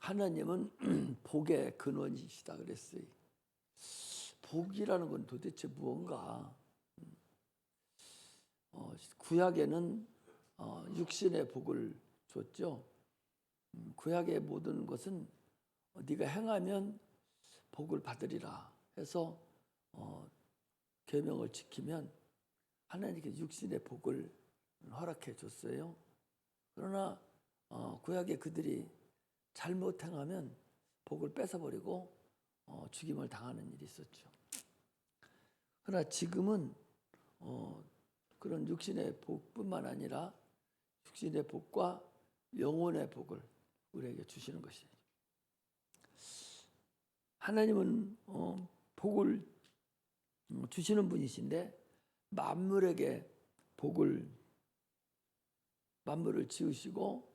하나님은 복의 근원이시다 그랬어요. 복이라는 건 도대체 무언가? 구약에는 육신의 복을 줬죠. 구약의 모든 것은 네가 행하면 복을 받으리라 해서 계명을 지키면 하나님께서 육신의 복을 허락해 줬어요. 그러나 구약에 그들이 잘못 행하면 복을 뺏어버리고 죽임을 당하는 일이 있었죠. 그러나 지금은 그런 육신의 복뿐만 아니라 육신의 복과 영혼의 복을 우리에게 주시는 것이에요. 하나님은 복을 주시는 분이신데 만물에게 만물을 지으시고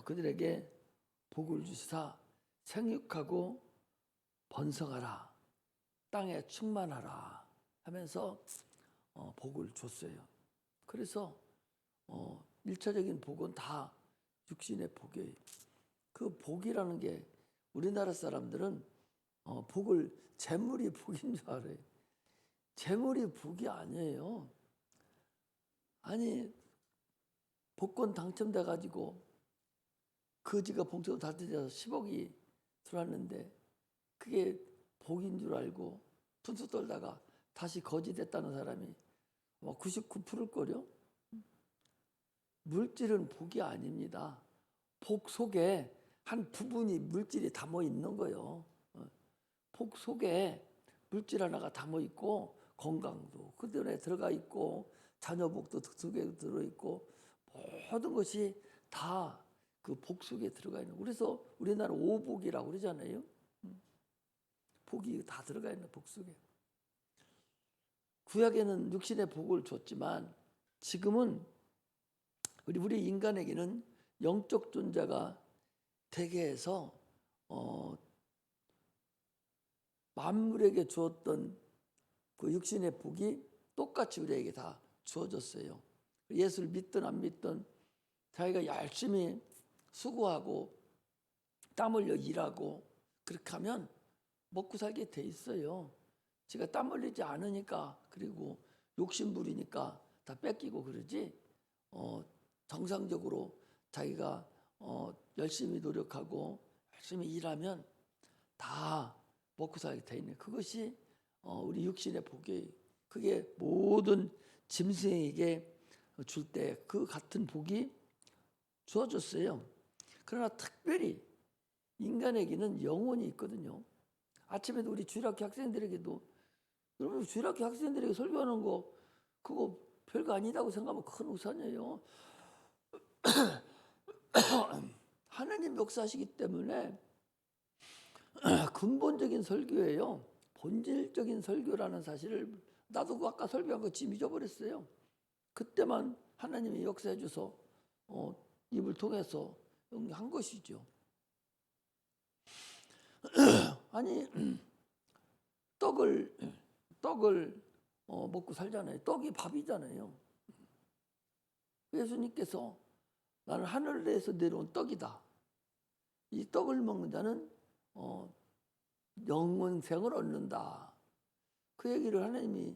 그들에게 복을 주시사 생육하고 번성하라, 땅에 충만하라 하면서 복을 줬어요. 그래서 1차적인 복은 다 육신의 복이에요. 그 복이라는 게 우리나라 사람들은 복을 재물이 복인 줄 알아요. 재물이 복이 아니에요. 아니 복권 당첨돼 가지고 거지가 봉투로 다 뜯어서 10억이 들어왔는데 그게 복인 줄 알고 푼수 떨다가 다시 거지 됐다는 사람이 99%일걸요? 물질은 복이 아닙니다. 복 속에 한 부분이 물질이 담아 있는 거예요. 복 속에 물질 하나가 담아 있고 건강도 그 안에 들어가 있고 자녀복도 그 속에 들어있고 모든 것이 다 그 복 속에 들어가 있는 거예요. 그래서 우리나라 오복이라고 그러잖아요. 복이 다 들어가 있는 복 속에. 구약에는 육신의 복을 줬지만 지금은 우리 인간에게는 영적 존재가 되게 해서 만물에게 주었던 그 육신의 복이 똑같이 우리에게 다 주어졌어요. 예수를 믿든 안 믿든 자기가 열심히 수고하고 땀 흘려 일하고 그렇게 하면 먹고 살게 돼 있어요. 제가 땀 흘리지 않으니까 그리고 욕심 부리니까 다 뺏기고 그러지 정상적으로 자기가 열심히 노력하고 열심히 일하면 다 먹고 살게 돼 있는 그것이 우리 육신의 복이에요. 그게 모든 짐승에게 줄 때 그 같은 복이 주어졌어요. 그러나 특별히 인간에게는 영혼이 있거든요. 아침에도 우리 주일학교 학생들에게도 여러분 주일학교 학생들에게 설교하는 거 그거 별거 아니다고 생각하면 큰 우산이에요. 하나님 역사하시기 때문에 근본적인 설교예요. 본질적인 설교라는 사실을 나도 그 아까 설교한 거 지금 잊어버렸어요. 그때만 하나님이 역사해 줘서 입을 통해서 한 것이죠. 아니 떡을 먹고 살잖아요. 떡이 밥이잖아요. 예수님께서 나는 하늘에서 내려온 떡이다. 이 떡을 먹는 자는 영원생을 얻는다. 그 얘기를 하나님이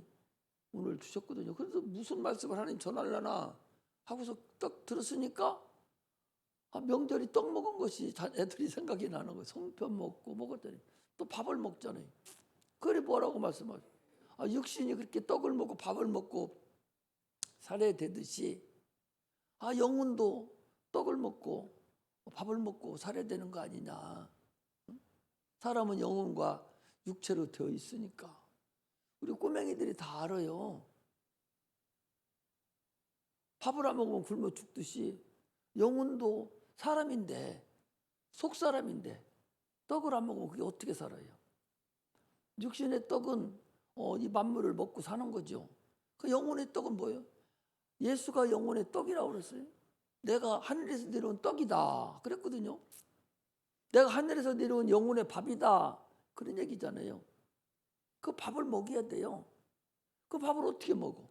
오늘 주셨거든요. 그래서 무슨 말씀을 하나님 전하려나 하고서 떡 들었으니까 명절이 떡 먹은 것이 애들이 생각이 나는 거예요. 송편 먹고 먹었더니 또 밥을 먹잖아요. 그래 뭐라고 말씀하세요? 육신이 그렇게 떡을 먹고 밥을 먹고 살아야 되듯이 영혼도 떡을 먹고 밥을 먹고 살아야 되는 거 아니냐. 사람은 영혼과 육체로 되어 있으니까. 우리 꼬맹이들이 다 알아요. 밥을 안 먹으면 굶어 죽듯이 영혼도 사람인데 속사람인데 떡을 안 먹으면 그게 어떻게 살아요? 육신의 떡은 이 만물을 먹고 사는 거죠. 그 영혼의 떡은 뭐예요? 예수가 영혼의 떡이라고 그랬어요. 내가 하늘에서 내려온 떡이다 그랬거든요. 내가 하늘에서 내려온 영혼의 밥이다 그런 얘기잖아요. 그 밥을 먹여야 돼요. 그 밥을 어떻게 먹어?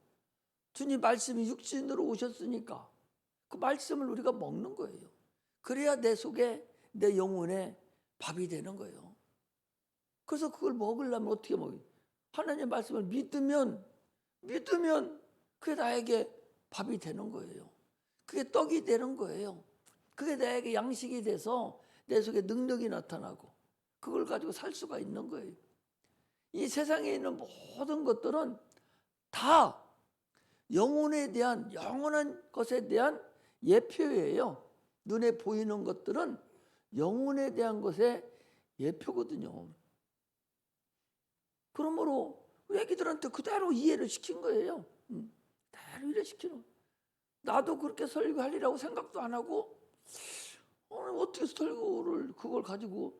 주님 말씀이 육신으로 오셨으니까 그 말씀을 우리가 먹는 거예요. 그래야 내 속에 내 영혼에 밥이 되는 거예요. 그래서 그걸 먹으려면 어떻게 먹어요? 하나님의 말씀을 믿으면 그게 나에게 밥이 되는 거예요. 그게 떡이 되는 거예요. 그게 나에게 양식이 돼서 내 속에 능력이 나타나고 그걸 가지고 살 수가 있는 거예요. 이 세상에 있는 모든 것들은 다 영원한 것에 대한 예표예요. 눈에 보이는 것들은 영혼에 대한 것의 예표거든요. 그러므로 우리 애기들한테 그대로 이해를 시킨 거예요. 그대로 이해시키는. 나도 그렇게 설교하리라고 생각도 안 하고 어떻게 설교를 그걸 가지고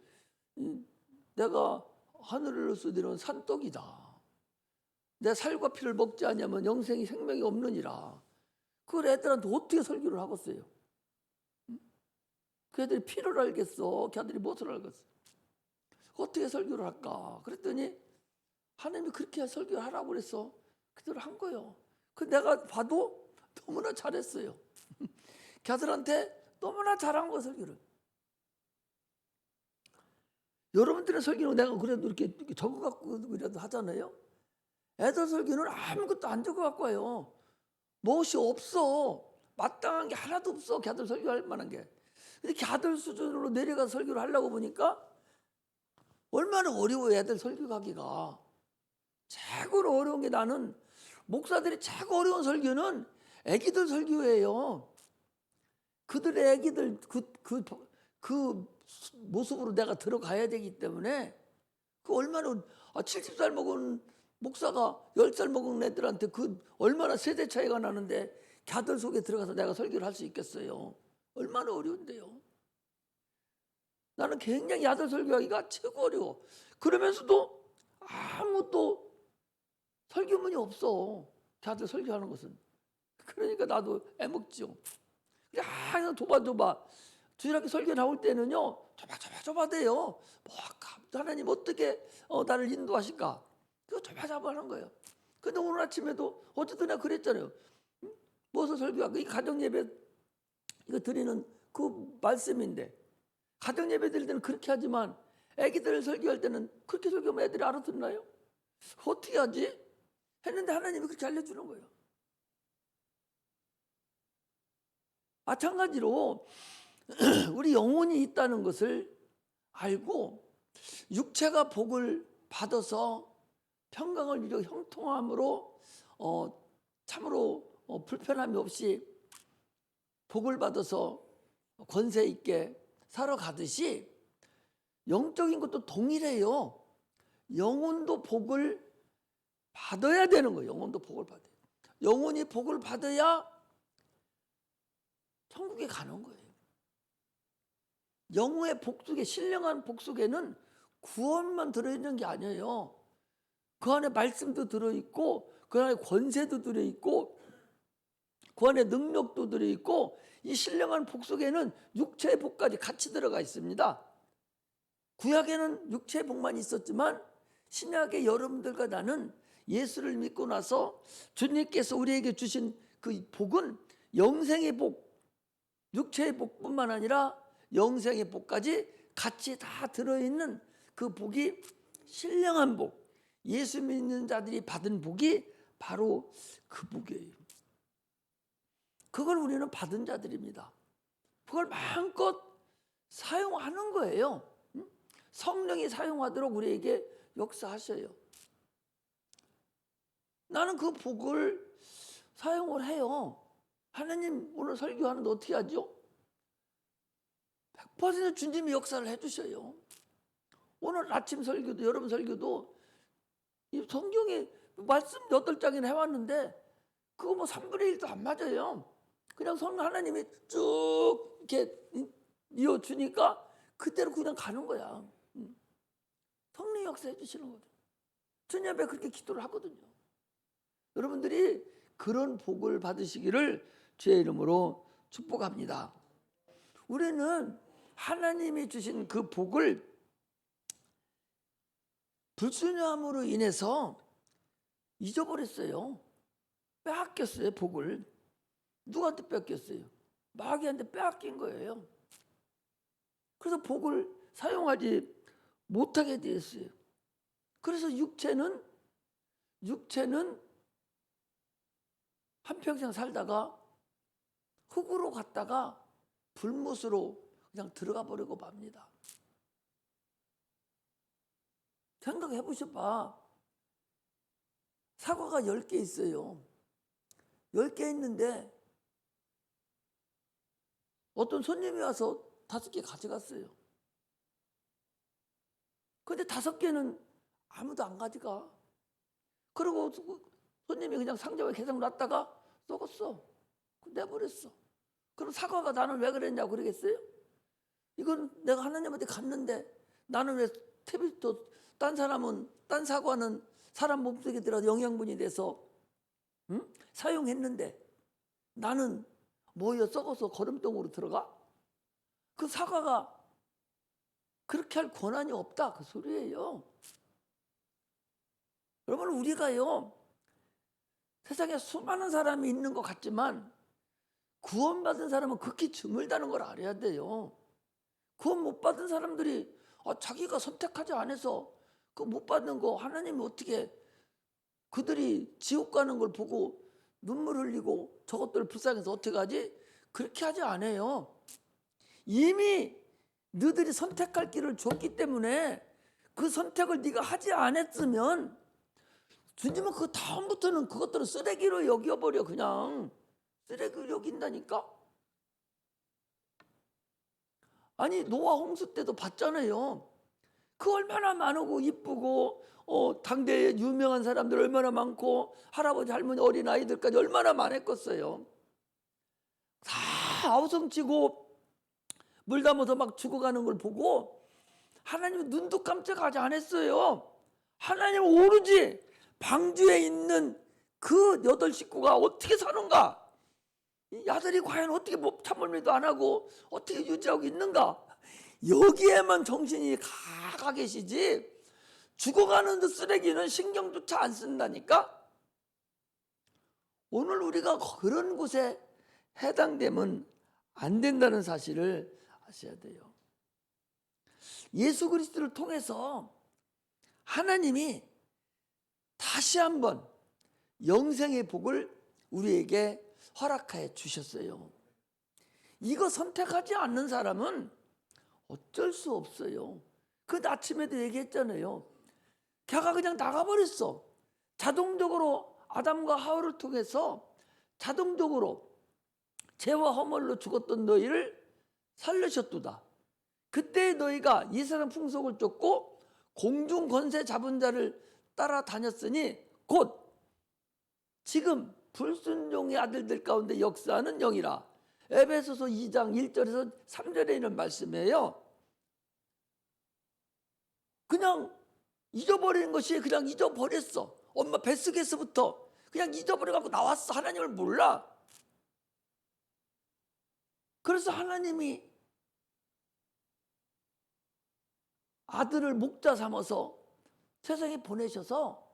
내가 하늘에서 내려온 산떡이다. 내 살과 피를 먹지 않으면 영생이 생명이 없느니라. 그걸 애들한테 어떻게 설교를 하겠어요? 그 애들이 피를 알겠어? 그 애들이 무엇을 알겠어? 어떻게 설교를 할까? 그랬더니 하나님이 그렇게 설교를 하라고 그래서 그대로 한 거예요. 그 내가 봐도 너무나 잘했어요. 걔들한테 너무나 잘한 거 설교를. 여러분들의 설교는 내가 그래도 이렇게 적어갖고 하잖아요. 애들 설교는 아무것도 안 적어갖고 와요. 무엇이 없어. 마땅한 게 하나도 없어. 걔들 설교할 만한 게. 근데 걔들 수준으로 내려가 설교를 하려고 보니까 얼마나 어려워요. 애들 설교하기가. 최고로 어려운 게 나는 목사들이 최고 어려운 설교는 애기들 설교예요. 그들의 애기들 그 모습으로 내가 들어가야 되기 때문에 그 얼마나 70살 먹은 목사가 10살 먹은 애들한테 그 얼마나 세대 차이가 나는데 걔들 속에 들어가서 내가 설교를 할 수 있겠어요. 얼마나 어려운데요. 나는 굉장히 아들 설교하기가 최고 어려워. 그러면서도 아무것도 설교문이 없어. 걔들 설교하는 것은. 그러니까 나도 애먹죠. 항상 좁아. 주일학교 설교 나올 때는요. 좁아 돼요. 뭐 하나님 어떻게 나를 인도하실까? 그거 좁아 하는 거예요. 근데 오늘 아침에도 어쨌든 내가 그랬잖아요. 무엇을 설교하고 이 가정예배 이거 드리는 그 말씀인데 가정예배 드릴 때는 그렇게 하지만 애기들 설교할 때는 그렇게 설교하면 애들이 알아듣나요? 어떻게 하지? 했는데 하나님이 그렇게 알려주는 거예요. 마찬가지로 우리 영혼이 있다는 것을 알고 육체가 복을 받아서 평강을 이루고 형통함으로 참으로 불편함이 없이 복을 받아서 권세 있게 살아가듯이 영적인 것도 동일해요. 영혼도 복을 받아야 되는 거예요. 영혼도 복을 받아요. 영혼이 복을 받아야 천국에 가는 거예요. 영혼의 복 속에 신령한 복 속에는 구원만 들어있는 게 아니에요. 그 안에 말씀도 들어있고 그 안에 권세도 들어있고 그 안에 능력도 들어있고 이 신령한 복 속에는 육체의 복까지 같이 들어가 있습니다. 구약에는 육체의 복만 있었지만 신약의 여러분들과 나는 예수를 믿고 나서 주님께서 우리에게 주신 그 복은 영생의 복, 육체의 복뿐만 아니라 영생의 복까지 같이 다 들어있는 그 복이 신령한 복, 예수 믿는 자들이 받은 복이 바로 그 복이에요. 그걸 우리는 받은 자들입니다. 그걸 마음껏 사용하는 거예요. 성령이 사용하도록 우리에게 역사하셔요. 나는 그 복을 사용을 해요. 하나님 오늘 설교하는데 어떻게 하죠? 100% 주님이 역사를 해주셔요. 오늘 아침 설교도 여러분 설교도 이 성경에 말씀 8장이나 해왔는데 그거 뭐 3분의 1도 안 맞아요. 그냥 성령 하나님이 쭉 이렇게 이어주니까 그대로 그냥 가는 거야. 성령 역사해 주시는 거죠. 주님 앞에 그렇게 기도를 하거든요. 여러분들이 그런 복을 받으시기를 주의 이름으로 축복합니다. 우리는 하나님이 주신 그 복을 불순종함으로 인해서 잊어버렸어요. 빼앗겼어요, 복을. 누구한테 뺏겼어요? 마귀한테 빼앗긴 거예요. 그래서 복을 사용하지 못하게 되었어요. 그래서 육체는 한평생 살다가 흙으로 갔다가 불못으로 그냥 들어가 버리고 맙니다. 생각해 보셔봐. 사과가 10개 있어요. 10개 있는데 어떤 손님이 와서 5개 가져갔어요. 근데 5개는 아무도 안 가져가. 그리고 손님이 그냥 상자에 계속 놨다가 썩었어. 내버렸어. 그럼 사과가 나는 왜 그랬냐고 그러겠어요? 이건 내가 하나님한테 갔는데 나는 왜 딴 사람은, 딴 사과는 사람 몸속에 들어서 영양분이 돼서 사용했는데 나는 뭐여 썩어서 거름덩으로 들어가? 그 사과가 그렇게 할 권한이 없다 그 소리예요. 여러분, 우리가요 세상에 수많은 사람이 있는 것 같지만 구원받은 사람은 극히 드물다는 걸 알아야 돼요. 구원 못 받은 사람들이 자기가 선택하지 않아서 그 못 받는 거 하나님이 어떻게, 그들이 지옥 가는 걸 보고 눈물 흘리고 저것들 불쌍해서 어떻게 하지? 그렇게 하지 않아요. 이미 너희들이 선택할 길을 줬기 때문에 그 선택을 네가 하지 않았으면 주님은 그 다음부터는 그것들을 쓰레기로 여겨버려. 그냥 쓰레기로 여긴다니까. 아니 노아 홍수 때도 봤잖아요. 그 얼마나 많고 이쁘고 당대에 유명한 사람들 얼마나 많고 할아버지 할머니 어린아이들까지 얼마나 많았겠어요. 다 아우성치고 물 담아서 막 죽어가는 걸 보고 하나님은 눈도 깜짝하지 않았어요. 하나님은 오로지 방주에 있는 그 8 식구가 어떻게 사는가, 이 아들이 과연 어떻게 참을미도 안 하고 어떻게 유지하고 있는가, 여기에만 정신이 가 계시지 죽어가는 쓰레기는 신경조차 안 쓴다니까. 오늘 우리가 그런 곳에 해당되면 안 된다는 사실을 아셔야 돼요. 예수 그리스도를 통해서 하나님이 다시 한번 영생의 복을 우리에게 허락하여 주셨어요. 이거 선택하지 않는 사람은 어쩔 수 없어요. 그 아침에도 얘기했잖아요. 걔가 그냥 나가버렸어. 자동적으로 아담과 하와를 통해서 자동적으로 죄와 허물로 죽었던 너희를 살리셨도다. 그때 너희가 이 세상 풍속을 쫓고 공중 권세 잡은 자를 따라다녔으니 곧 지금 불순종의 아들들 가운데 역사하는 영이라. 에베소서 2장 1절에서 3절에 있는 말씀이에요. 그냥 잊어버리는 것이 그냥 잊어버렸어. 엄마 뱃속에서부터 그냥 잊어버려갖고 나왔어. 하나님을 몰라. 그래서 하나님이 아들을 목자 삼아서 세상에 보내셔서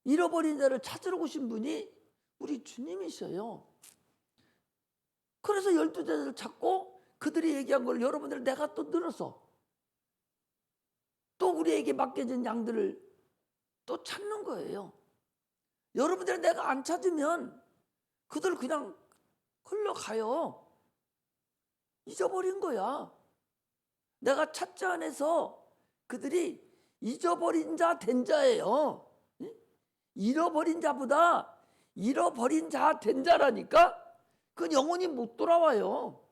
잃어버린 자를 찾으러 오신 분이 우리 주님이셔요. 그래서 12제자를 찾고 그들이 얘기한 걸 여러분들 내가 또 늘어서 또 우리에게 맡겨진 양들을 또 찾는 거예요. 여러분들 내가 안 찾으면 그들 그냥 흘러가요. 잊어버린 거야. 내가 찾지 않아서 그들이 잊어버린 자 된 자예요. 잃어버린 자보다 잃어버린 자 된 자라니까. 그 영혼이 못 돌아와요.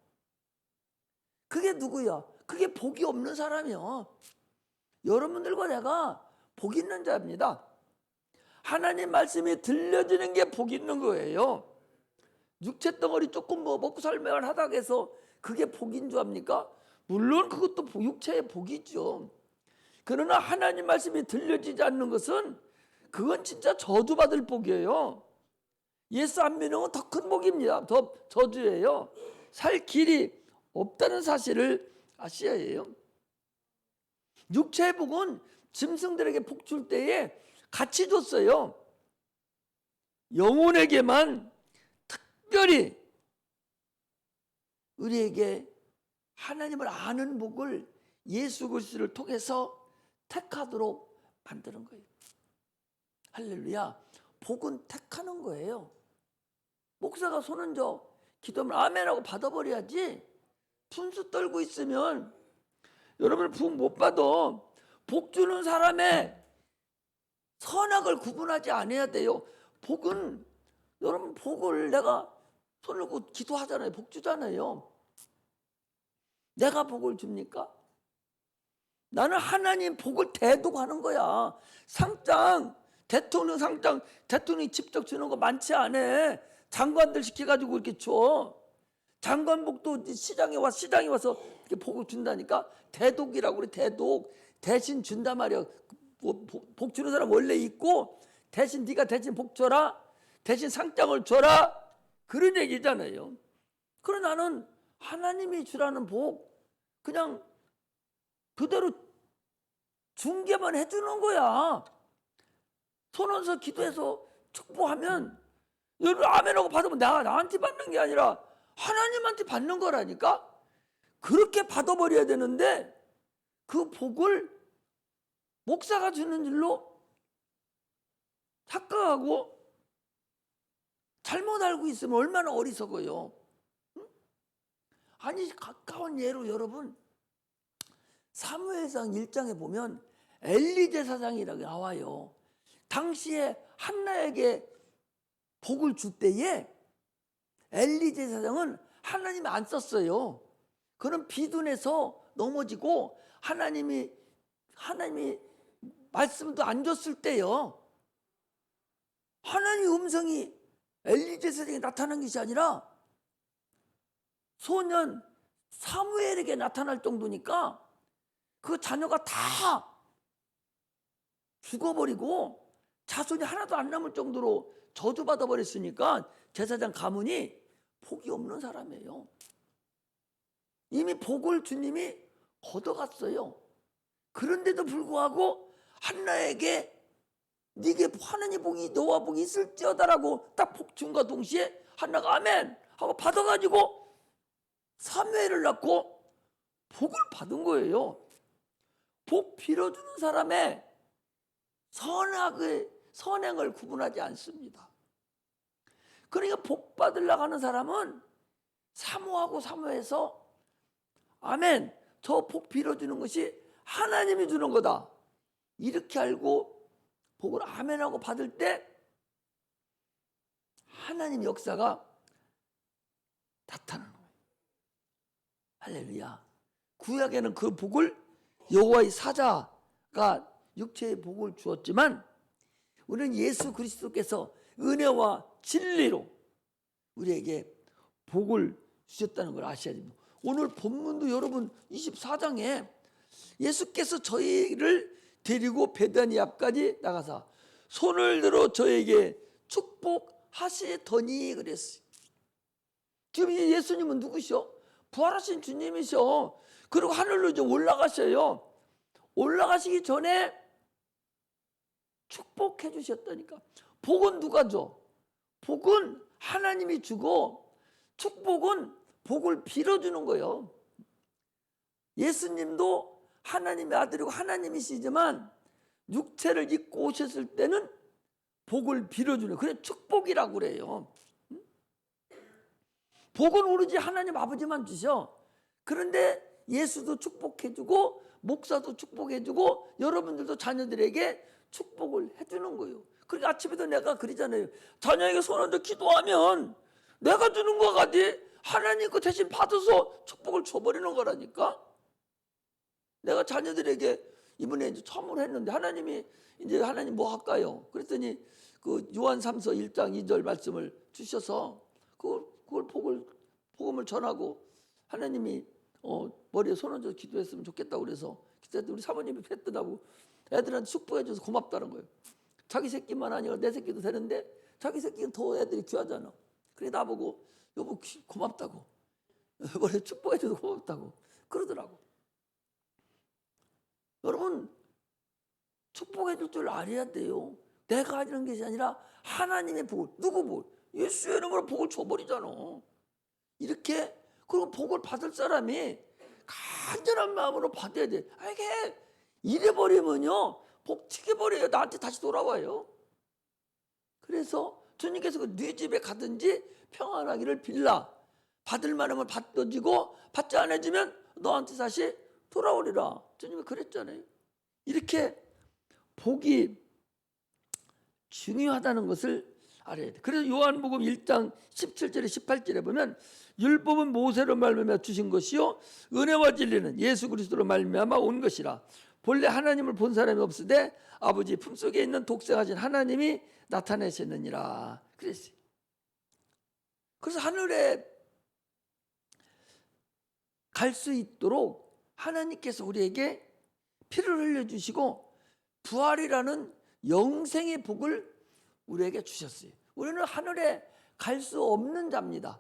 그게 누구야? 그게 복이 없는 사람이요. 여러분들과 내가 복 있는 자입니다. 하나님 말씀이 들려지는 게 복 있는 거예요. 육체 덩어리 조금 먹고 살면 하다 해서 그게 복인 줄 압니까? 물론 그것도 육체의 복이죠. 그러나 하나님 말씀이 들려지지 않는 것은 그건 진짜 저주받을 복이에요. 예수 안 믿는 건 더 큰 복입니다. 더 저주예요. 살 길이 없다는 사실을 아셔야 해요. 육체의 복은 짐승들에게 복 줄 때에 같이 줬어요. 영혼에게만 특별히 우리에게 하나님을 아는 복을 예수 그리스도를 통해서 택하도록 만드는 거예요. 할렐루야. 복은 택하는 거예요. 목사가 손 얹어 기도하면 아멘하고 받아버려야지. 분수 떨고 있으면 여러분 복 못 받아. 복 주는 사람의 선악을 구분하지 않아야 돼요. 복은 여러분 복을 내가 손을 얹고 기도하잖아요. 복 주잖아요. 내가 복을 줍니까? 나는 하나님 복을 대독하는 거야. 상장, 대통령 상장, 대통령이 직접 주는 거 많지 않아. 장관들 시켜가지고 이렇게 줘. 장관복도 시장에 와서 이렇게 복을 준다니까. 대독이라고 그래. 대독. 대신 준단 말이야. 복 주는 사람 원래 있고 대신 네가 대신 복 줘라. 대신 상장을 줘라. 그런 얘기잖아요. 그러나 나는 하나님이 주라는 복 그냥 그대로 중개만 해주는 거야. 손얹어서 기도해서 축복하면 여러분 아멘하고 받으면 나한테 받는 게 아니라 하나님한테 받는 거라니까. 그렇게 받아버려야 되는데 그 복을 목사가 주는 줄로 착각하고 잘못 알고 있으면 얼마나 어리석어요. 응? 아니 가까운 예로 여러분 사무엘상 1장에 보면 엘리 제사장이라고 나와요. 당시에 한나에게 복을 줄 때에 엘리 제사장은 하나님이 안 썼어요. 그는 비둔해서 넘어지고 하나님이 말씀도 안 줬을 때요. 하나님의 음성이 엘리 제사장에 나타난 것이 아니라 소년 사무엘에게 나타날 정도니까 그 자녀가 다 죽어버리고 자손이 하나도 안 남을 정도로 저주받아 버렸으니까 제사장 가문이 복이 없는 사람이에요. 이미 복을 주님이 걷어갔어요. 그런데도 불구하고 한나에게 네게 하나님 복이 너와 복이 있을지어다라고 딱 복 준과 동시에 한나가 아멘 하고 받아가지고 사무엘을 낳고 복을 받은 거예요. 복 빌어주는 사람의 선행을 구분하지 않습니다. 그러니까 복 받으려고 하는 사람은 사모하고 사모해서 아멘 저 복 빌어주는 것이 하나님이 주는 거다 이렇게 알고 복을 아멘하고 받을 때 하나님 역사가 나타나는 거예요. 할렐루야. 구약에는 그 복을 여호와의 사자가 육체의 복을 주었지만 우리는 예수 그리스도께서 은혜와 진리로 우리에게 복을 주셨다는 걸 아셔야 됩니다. 오늘 본문도 여러분 24장에 예수께서 저희를 데리고 베다니 앞까지 나가서 손을 들어 저에게 축복하시더니 그랬어요. 지금 예수님은 누구셔? 부활하신 주님이셔. 그리고 하늘로 이제 올라가셔요. 올라가시기 전에 축복해 주셨다니까. 복은 누가 줘? 복은 하나님이 주고 축복은 복을 빌어주는 거예요. 예수님도 하나님의 아들이고 하나님이시지만 육체를 입고 오셨을 때는 복을 빌어주는 그래 축복이라고 그래요. 복은 오로지 하나님 아버지만 주셔. 그런데 예수도 축복해주고 목사도 축복해주고 여러분들도 자녀들에게 축복을 해주는 거예요. 그러니까 아침에도 내가 그러잖아요. 자녀에게 손 얹어 기도하면 내가 주는 거 같지 하나님 그 대신 받아서 축복을 줘버리는 거라니까. 내가 자녀들에게 이번에 이제 처음으로 했는데 하나님이 이제 하나님 뭐 할까요? 그랬더니 그 요한 3서 1장 2절 말씀을 주셔서 그걸 복음을 전하고 하나님이 머리에 손 얹어 기도했으면 좋겠다고 그래서 기도했더니 우리 사모님이 했더라고. 애들한테 축복해줘서 고맙다는 거예요. 자기 새끼만 아니라 내 새끼도 되는데 자기 새끼는 더 애들이 귀하잖아. 그래 나보고 여보 고맙다고 머리에 축복해줘서 고맙다고 그러더라고. 여러분 축복해 줄 줄 알아야 돼요. 내가 하는 것이 아니라 하나님의 복을. 누구 복? 예수의 이름으로 복을 줘버리잖아. 이렇게 그리고 복을 받을 사람이 간절한 마음으로 받아야 돼. 이게 이래버리면요 복 튀겨버려요. 나한테 다시 돌아와요. 그래서 주님께서 네 집에 가든지 평안하기를 빌라. 받을 만하면 받아지고 받지 않아지면 너한테 다시 돌아오리라. 주님이 그랬잖아요. 이렇게 복이 중요하다는 것을 알아야 돼. 그래서 요한복음 1장 17절에 18절에 보면 율법은 모세로 말미암아 주신 것이요 은혜와 진리는 예수 그리스도로 말미암아 온 것이라. 본래 하나님을 본 사람이 없으되 아버지 품속에 있는 독생하신 하나님이 나타내셨느니라. 그랬어요. 그래서 하늘에 갈 수 있도록 하나님께서 우리에게 피를 흘려주시고 부활이라는 영생의 복을 우리에게 주셨어요. 우리는 하늘에 갈 수 없는 자입니다.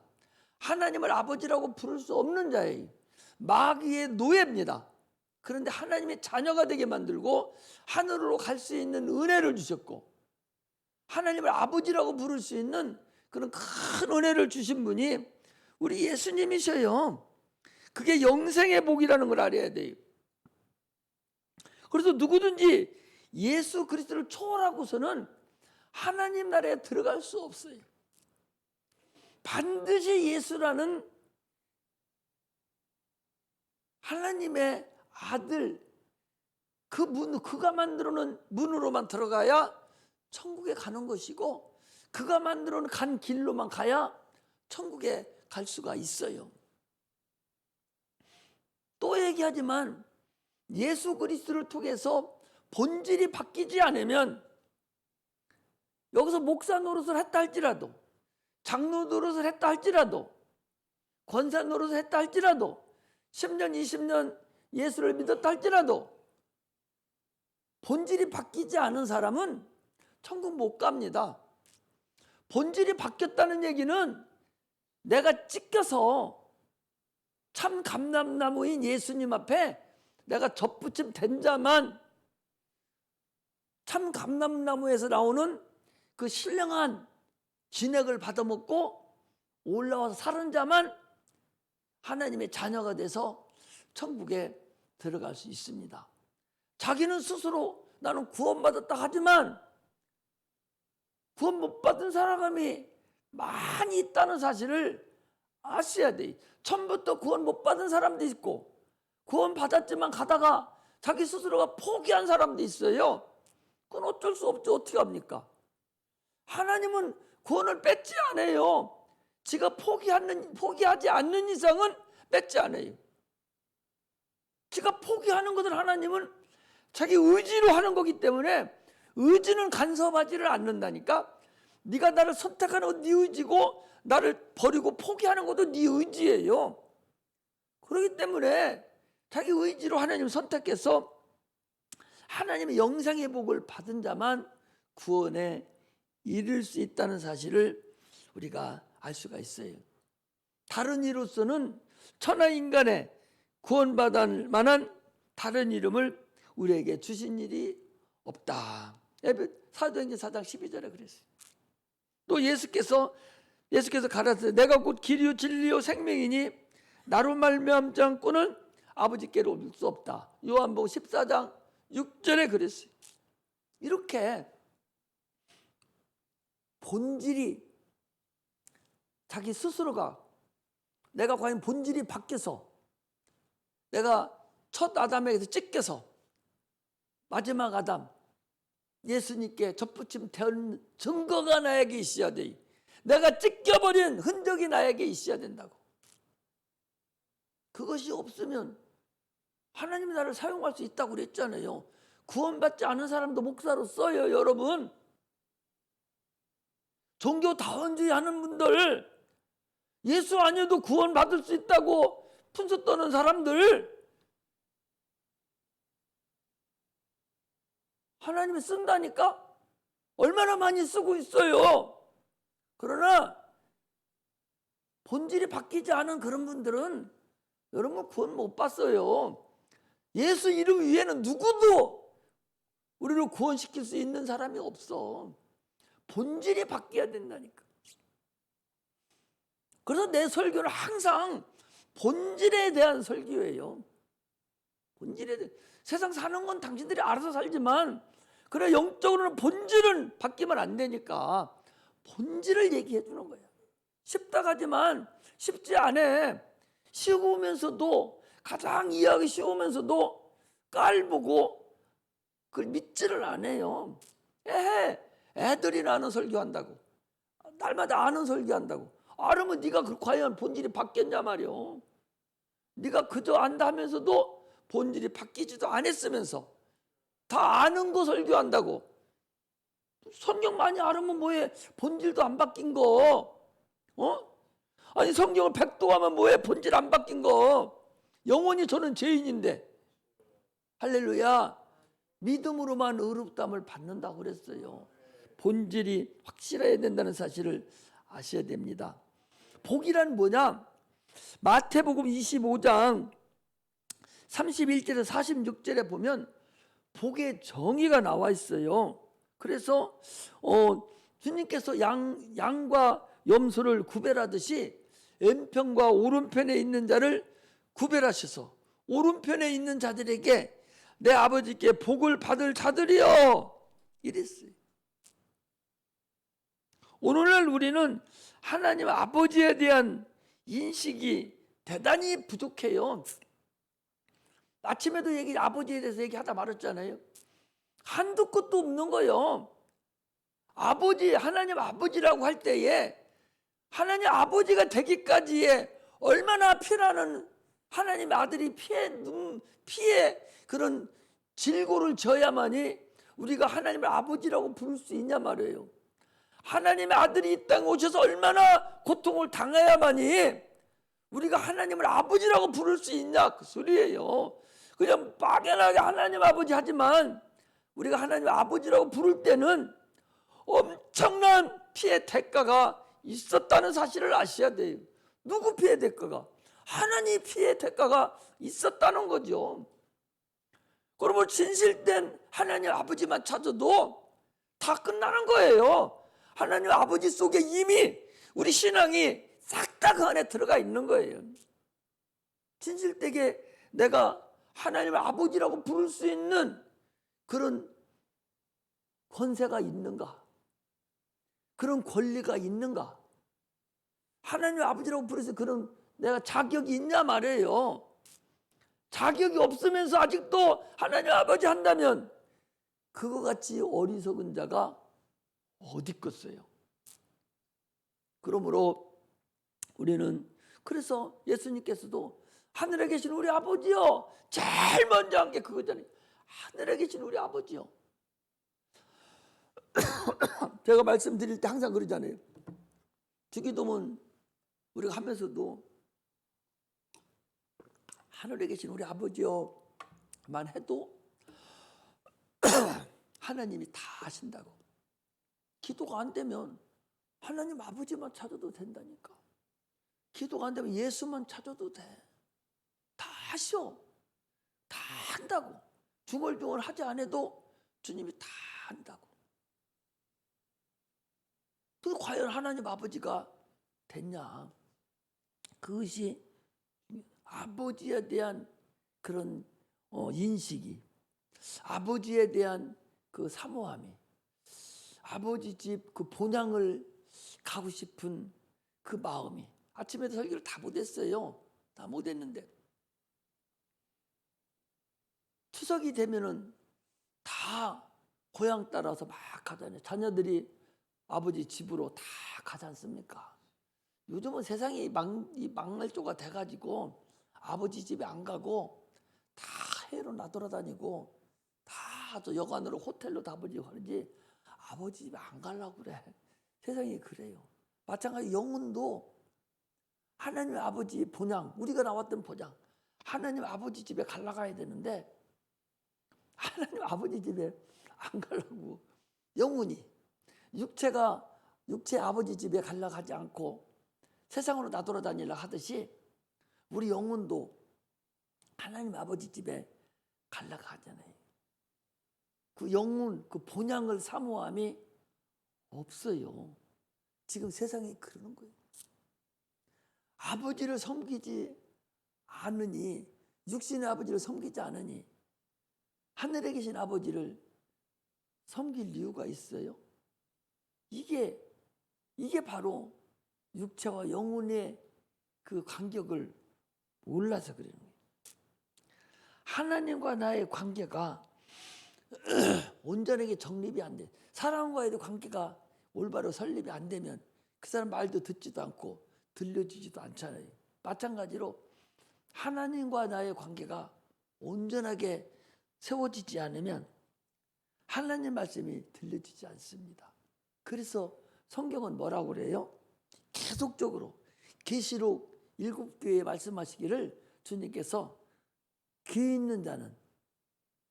하나님을 아버지라고 부를 수 없는 자예요. 마귀의 노예입니다. 그런데 하나님의 자녀가 되게 만들고 하늘로 갈 수 있는 은혜를 주셨고 하나님을 아버지라고 부를 수 있는 그런 큰 은혜를 주신 분이 우리 예수님이셔요. 그게 영생의 복이라는 걸 알아야 돼요. 그래서 누구든지 예수 그리스도를 초월하고서는 하나님 나라에 들어갈 수 없어요. 반드시 예수라는 하나님의 아들 그가 만들어 놓은 문으로만 들어가야 천국에 가는 것이고 그가 만들어 놓은 간 길로만 가야 천국에 갈 수가 있어요. 또 얘기하지만 예수 그리스도를 통해서 본질이 바뀌지 않으면 여기서 목사 노릇을 했다 할지라도 장로 노릇을 했다 할지라도 권사 노릇을 했다 할지라도 10년 20년 예수를 믿었다 할지라도 본질이 바뀌지 않은 사람은 천국 못 갑니다. 본질이 바뀌었다는 얘기는 내가 찢겨서 참 감람나무인 예수님 앞에 내가 접붙임 된 자만 참 감람나무에서 나오는 그 신령한 진액을 받아먹고 올라와서 사는 자만 하나님의 자녀가 돼서 천국에 들어갈 수 있습니다. 자기는 스스로 나는 구원받았다 하지만 구원 못 받은 사람이 많이 있다는 사실을 아셔야 돼. 처음부터 구원 못 받은 사람도 있고 구원 받았지만 가다가 자기 스스로가 포기한 사람도 있어요. 그건 어쩔 수 없죠. 어떻게 합니까? 하나님은 구원을 뺏지 않아요. 지가 포기하지 않는 이상은 뺏지 않아요. 지가 포기하는 것을 하나님은 자기 의지로 하는 거기 때문에 의지는 간섭하지를 않는다니까. 네가 나를 선택하는 건 네 의지고 나를 버리고 포기하는 것도 네 의지예요. 그렇기 때문에 자기 의지로 하나님을 선택해서 하나님의 영생의 복을 받은 자만 구원에 이를 수 있다는 사실을 우리가 알 수가 있어요. 다른 이로서는 천하 인간의 구원받을 만한 다른 이름을 우리에게 주신 일이 없다. 사도행전 4장 12절에 그랬어요. 또 예수께서 가라사대 내가 곧 길이요 진리요 생명이니 나로 말미암지 않고는 아버지께로 올 수 없다. 요한복음 14장 6절에 그랬어요. 이렇게 본질이 자기 스스로가 내가 과연 본질이 바뀌어서 내가 첫 아담에게서 찢겨서 마지막 아담 예수님께 접붙임 된 증거가 나에게 있어야 돼. 내가 찢겨버린 흔적이 나에게 있어야 된다고. 그것이 없으면 하나님이 나를 사용할 수 있다고 그랬잖아요. 구원받지 않은 사람도 목사로 써요. 여러분 종교다원주의 하는 분들 예수 아니어도 구원받을 수 있다고 fun수 떠는 사람들 하나님이 쓴다니까? 얼마나 많이 쓰고 있어요. 그러나 본질이 바뀌지 않은 그런 분들은 여러분 구원 못 받어요. 예수 이름 위에는 누구도 우리를 구원시킬 수 있는 사람이 없어. 본질이 바뀌어야 된다니까. 그래서 내 설교를 항상 본질에 대한 설교예요. 본질에 대한. 세상 사는 건 당신들이 알아서 살지만 그래 영적으로는 본질은 바뀌면 안 되니까 본질을 얘기해 주는 거예요. 쉽다 하지만 쉽지 않아. 쉬우면서도 가장 이해하기 쉬우면서도 깔보고 그걸 믿지를 않아요. 애들이 나는 설교한다고 날마다 아는 설교한다고 알으면 네가 과연 본질이 바뀌었냐 말이요. 네가 그저 안다 하면서도 본질이 바뀌지도 않았으면서 다 아는 거 설교한다고. 성경 많이 알으면 뭐해? 본질도 안 바뀐 거. 아니 성경을 백도하면 뭐해? 본질 안 바뀐 거. 영원히 저는 죄인인데. 할렐루야. 믿음으로만 의롭다함을 받는다고 그랬어요. 본질이 확실해야 된다는 사실을 아셔야 됩니다. 복이란 뭐냐? 마태복음 25장 31절에서 46절에 보면 복의 정의가 나와 있어요. 그래서 주님께서 양과 염소를 구별하듯이 왼편과 오른편에 있는 자를 구별하셔서 오른편에 있는 자들에게 내 아버지께 복을 받을 자들이여 이랬어요. 오늘날 우리는 하나님 아버지에 대한 인식이 대단히 부족해요. 아침에도 아버지에 대해서 얘기하다 말았잖아요. 한두 끝도 없는 거예요. 아버지, 하나님 아버지라고 할 때에 하나님 아버지가 되기까지에 얼마나 피라는 하나님 아들이 피에 그런 질고를 져야만이 우리가 하나님을 아버지라고 부를 수 있냐 말이에요. 하나님의 아들이 이 땅에 오셔서 얼마나 고통을 당해야만이 우리가 하나님을 아버지라고 부를 수 있냐 그 소리예요. 그냥 막연하게 하나님 아버지 하지만 우리가 하나님 아버지라고 부를 때는 엄청난 피의 대가가 있었다는 사실을 아셔야 돼요. 누구 피의 대가가? 하나님 피의 대가가 있었다는 거죠. 그러면 진실된 하나님 아버지만 찾아도 다 끝나는 거예요. 하나님 아버지 속에 이미 우리 신앙이 싹 다 그 안에 들어가 있는 거예요. 진실되게 내가 하나님을 아버지라고 부를 수 있는 그런 권세가 있는가? 그런 권리가 있는가? 하나님 아버지라고 부르서 그런 내가 자격이 있냐 말이에요. 자격이 없으면서 아직도 하나님 아버지 한다면 그거 같이 어리석은 자가 어디 있겠어요. 그러므로 우리는 그래서 예수님께서도 하늘에 계신 우리 아버지요 제일 먼저 한 게 그거잖아요. 하늘에 계신 우리 아버지요. 제가 말씀드릴 때 항상 그러잖아요. 주기도문 우리가 하면서도 하늘에 계신 우리 아버지요만 해도 하나님이 다 하신다고. 기도가 안 되면 하나님 아버지만 찾아도 된다니까. 기도가 안 되면 예수만 찾아도 돼. 다 하셔. 다 한다고. 중얼중얼 하지 않아도 주님이 다 한다고. 그 과연 하나님 아버지가 됐냐? 그것이 아버지에 대한 그런 인식이, 아버지에 대한 그 사모함이, 아버지 집 그 본향을 가고 싶은 그 마음이. 아침에도 설교를 다 못했어요. 다 못했는데 추석이 되면은 다 고향 따라서 막 가잖아요. 자녀들이 아버지 집으로 다 가지 않습니까? 요즘은 세상이 망말조가 돼가지고 아버지 집에 안 가고 다 해외로 나돌아다니고 다 저 여관으로 호텔로 다 버리고 하는지 아버지 집에 안 가려고 그래. 세상이 그래요. 마찬가지 영혼도 하나님 아버지 본향, 우리가 나왔던 본향, 하나님 아버지 집에 갈라가야 되는데 하나님 아버지 집에 안 가려고 영혼이 육체 아버지 집에 갈라가지 않고 세상으로 나돌아다니려 하듯이 우리 영혼도 하나님 아버지 집에 갈라가잖아요. 그 영혼, 그 본향을 사모함이 없어요. 지금 세상이 그러는 거예요. 아버지를 섬기지 않으니, 육신의 아버지를 섬기지 않으니 하늘에 계신 아버지를 섬길 이유가 있어요? 이게 바로 육체와 영혼의 그 간격을 몰라서 그러는 거예요. 하나님과 나의 관계가 온전하게 정립이 안 돼. 사람과의 관계가 올바로 설립이 안 되면 그 사람 말도 듣지도 않고 들려주지도 않잖아요. 마찬가지로 하나님과 나의 관계가 온전하게 세워지지 않으면 하나님 말씀이 들려지지 않습니다. 그래서 성경은 뭐라고 그래요? 계속적으로 계시록 7교회에 말씀하시기를 주님께서 귀 있는 자는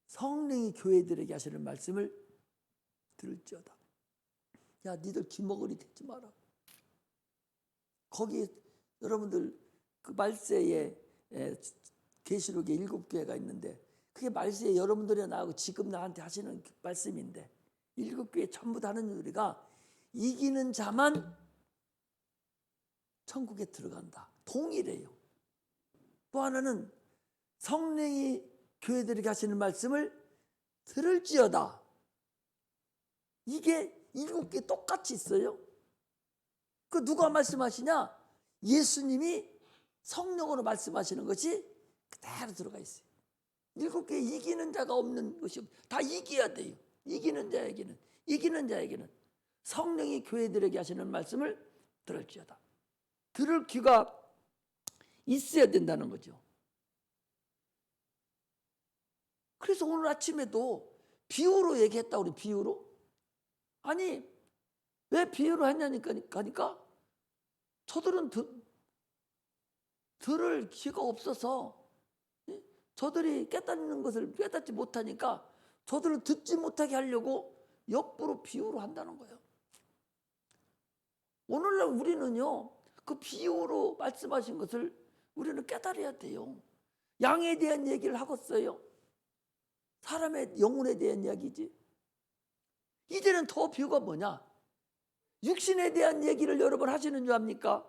성령이 교회들에게 하시는 말씀을 들을지어다. 야, 니들 귀머거리 대지 마라. 거기 여러분들 그 말세에 계시록에 7교회가 있는데 그게 말세에 여러분들이 나하고 지금 나한테 하시는 말씀인데 7교회 전부 다 하는 우리가 이기는 자만 천국에 들어간다. 동일해요. 또 하나는 성령이 교회들에게 하시는 말씀을 들을지어다. 이게 7개 똑같이 있어요. 그 누가 말씀하시냐? 예수님이 성령으로 말씀하시는 것이 그대로 들어가 있어요. 7개 이기는 자가 없는 것이 다 이겨야 돼요. 이기는 자에게는 성령이 교회들에게 하시는 말씀을 들을지어다. 들을 귀가 있어야 된다는 거죠. 그래서 오늘 아침에도 비유로 얘기했다. 우리 비유로. 아니 왜 비유로 했냐니까 저들은 들을 귀가 없어서 저들이 깨닫는 것을 깨닫지 못하니까 저들을 듣지 못하게 하려고 역부로 비유로 한다는 거예요. 오늘날 우리는요 그 비유로 말씀하신 것을 우리는 깨달아야 돼요. 양에 대한 얘기를 하겠어요. 사람의 영혼에 대한 이야기지. 이제는 더 비유가 뭐냐? 육신에 대한 얘기를 여러분 하시는 줄 압니까?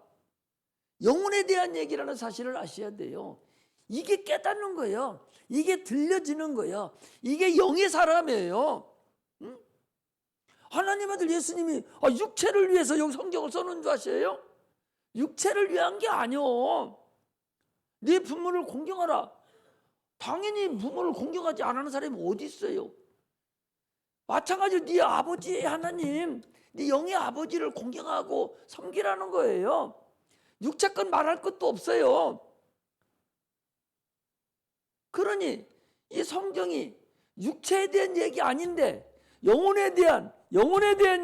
영혼에 대한 얘기라는 사실을 아셔야 돼요. 이게 깨닫는 거예요. 이게 들려지는 거예요. 이게 영의 사람이에요. 응? 하나님 아들 예수님이 육체를 위해서 여기 성경을 써놓은 줄 아세요? 육체를 위한 게 아니요. 네 부모를 공경하라. 당연히 부모를 공경하지 않는 사람이 어디 있어요? 마찬가지로 네 아버지 하나님, 네 영의 아버지를 공경하고 섬기라는 거예요. 육체건 말할 것도 없어요. 그러니 이 성경이 육체에 대한 얘기 아닌데 영혼에 대한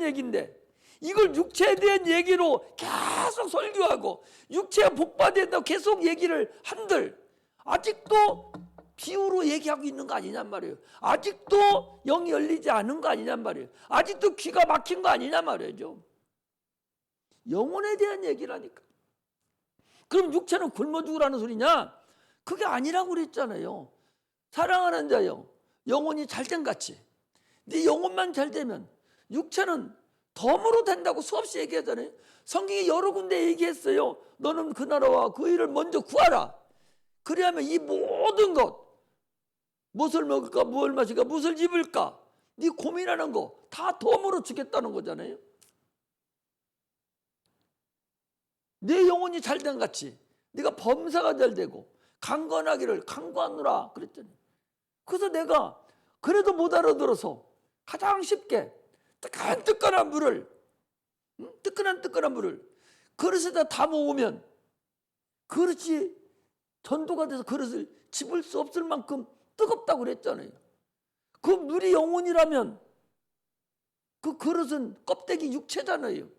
얘기인데 이걸 육체에 대한 얘기로 계속 설교하고 육체가 복받는다고 계속 얘기를 한들 아직도 비유로 얘기하고 있는 거 아니냔 말이에요. 아직도 영이 열리지 않은 거 아니냔 말이에요. 아직도 귀가 막힌 거 아니냔 말이죠. 영혼에 대한 얘기라니까. 그럼 육체는 굶어 죽으라는 소리냐? 그게 아니라고 그랬잖아요. 사랑하는 자여, 영혼이 잘된 같이 네 영혼만 잘 되면 육체는 덤으로 된다고 수없이 얘기하잖아요. 성경이 여러 군데 얘기했어요. 너는 그 나라와 그 일을 먼저 구하라. 그래야면 이 모든 것, 무엇을 먹을까, 무엇을 마실까, 무엇을 입을까, 네 고민하는 거 다 덤으로 주겠다는 거잖아요. 내 영혼이 잘된 같이 네가 범사가 잘 되고 강건하기를 강구하노라 그랬잖아요. 그래서 내가 그래도 못 알아들어서 가장 쉽게 뜨끈뜨끈한 물을 뜨끈한 물을 그릇에다 다 모으면 그릇이 전도가 돼서 그릇을 집을 수 없을 만큼 뜨겁다고 그랬잖아요. 그 물이 영혼이라면 그 그릇은 껍데기 육체잖아요.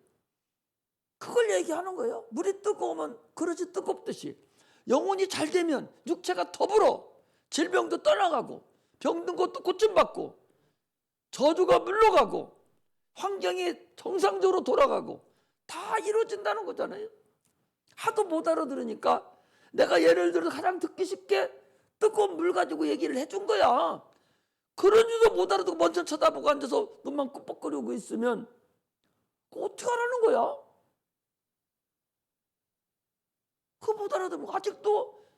그걸 얘기하는 거예요. 물이 뜨거우면 그릇이 뜨겁듯이 영혼이 잘 되면 육체가 더불어 질병도 떠나가고 병든 것도 고침받고 저주가 물러가고 환경이 정상적으로 돌아가고 다 이루어진다는 거잖아요. 하도 못 알아들으니까 내가 예를 들어서 가장 듣기 쉽게 뜨거운 물 가지고 얘기를 해준 거야. 그러니도 못 알아듣고 먼저 쳐다보고 앉아서 눈만 꾹꾹거리고 있으면 그거 어떻게 하라는 거야? 그거 못 알아듣고 아직도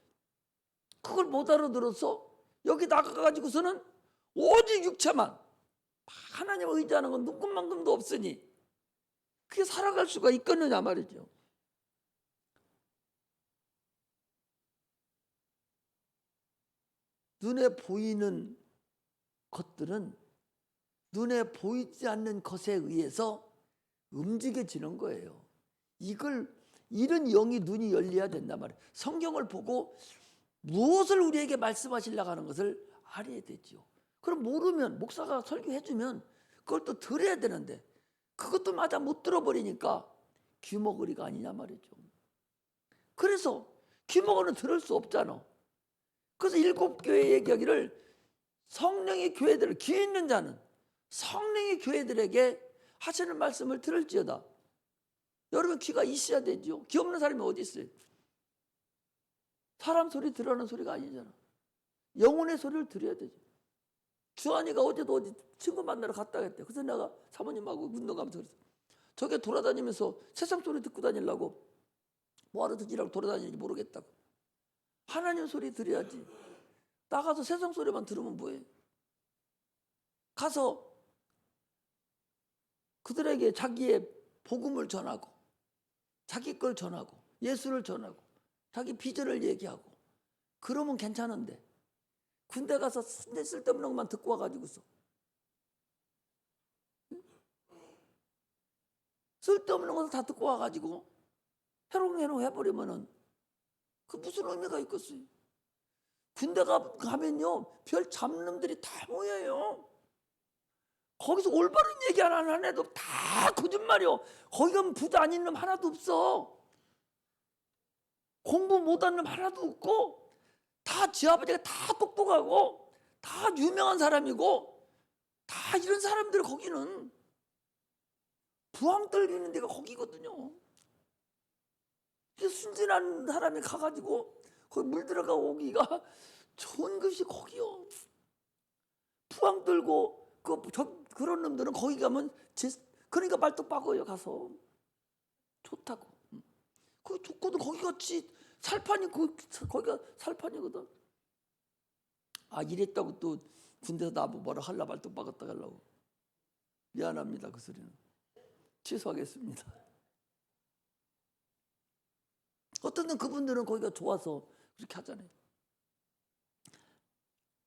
그걸 못 알아들어서 여기 나가가지고서는 오직 육체만 하나님을 의지하는 건 눈금만큼도 없으니 그게 살아갈 수가 있겠느냐 말이죠. 눈에 보이는 것들은 눈에 보이지 않는 것에 의해서 움직여지는 거예요. 이런 영이 눈이 열려야 된단 말이에요. 성경을 보고 무엇을 우리에게 말씀하시려고 하는 것을 알아야 되죠. 그럼 모르면 목사가 설교해주면 그걸 또 들어야 되는데 그것도 마다 못 들어버리니까 귀머거리가 아니냐 말이죠. 그래서 귀머거리는 들을 수 없잖아. 그래서 7교회 얘기하기를 성령의 교회들, 귀 있는 자는 성령의 교회들에게 하시는 말씀을 들을지어다. 여러분 귀가 있어야 되죠. 귀 없는 사람이 어디 있어요? 사람 소리 들으라는 소리가 아니잖아. 영혼의 소리를 들어야 되죠. 주한이가 어제도 어디 친구 만나러 갔다 했대. 그래서 내가 사모님하고 운동하면서 그랬어. 저게 돌아다니면서 세상 소리 듣고 다니려고 뭐하러 듣지라고 돌아다니는지 모르겠다고. 하나님 소리 들어야지. 나가서 세상 소리만 들으면 뭐해? 가서 그들에게 자기의 복음을 전하고 자기 걸 전하고 예수를 전하고 자기 비전을 얘기하고 그러면 괜찮은데 군대 가서 쓸데없는 것만 듣고 와가지고서 쓸데없는 것을 다 듣고 와가지고 해롱해롱 해버리면은 그 무슨 의미가 있겠어요? 군대 가면요 별 잡놈들이 다 모여요. 거기서 올바른 얘기 하나 안 해도 다 거짓말이요. 거기 가면 부자 아닌 놈 하나도 없어. 공부 못한 놈 하나도 없고 다 지 아버지가 다 똑똑하고 다 유명한 사람이고 다 이런 사람들 거기는 부항 떨리는 데가 거기거든요. 순진한 사람이 가가지고 거기 물 들어가 오기가 좋은 것이 거기요. 부항 떨고 그런 놈들은 거기 가면 그러니까 말뚝 박아요. 가서 좋다고. 거기 좋거든. 거기 같이 살판이 거기가 살판이거든. 아 이랬다고 또 군대에서 나보고 뭐라 하려 말뚝 박았다 하려고. 미안합니다. 그 소리는 취소하겠습니다. 어떤 그분들은 거기가 좋아서 그렇게 하잖아요.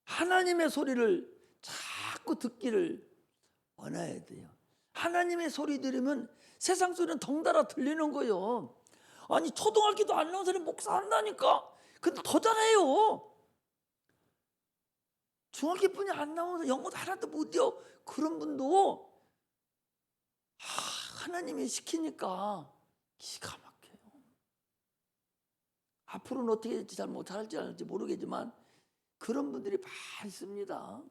하나님의 소리를 자꾸 듣기를 원해야 돼요. 하나님의 소리 들으면 세상 소리는 덩달아 들리는 거예요. 아니 초등학교도 안 나온 사람이 목사한다니까. 근데 더 잘해요. 중학교뿐이 안 나와서 영어도 하나도 못 외워. 그런 분도 하나님이 시키니까 기가 막혀요. 앞으로는 어떻게 될지 잘할지 안 할지 모르겠지만 그런 분들이 많이 있습니다.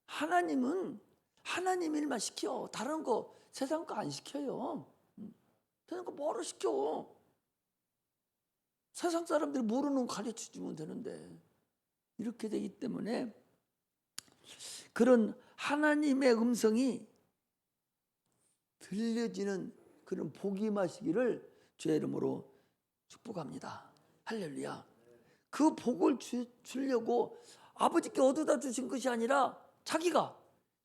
하나님은 하나님 일만 시켜. 다른 거 세상 거 안 시켜요. 세상 거 뭐로 시켜? 세상 사람들이 모르는 거 가르쳐주면 되는데 이렇게 되기 때문에 그런 하나님의 음성이 들려지는 그런 복이 임하시기를 주의 이름으로 축복합니다. 할렐루야. 그 복을 주려고 아버지께 얻어다 주신 것이 아니라 자기가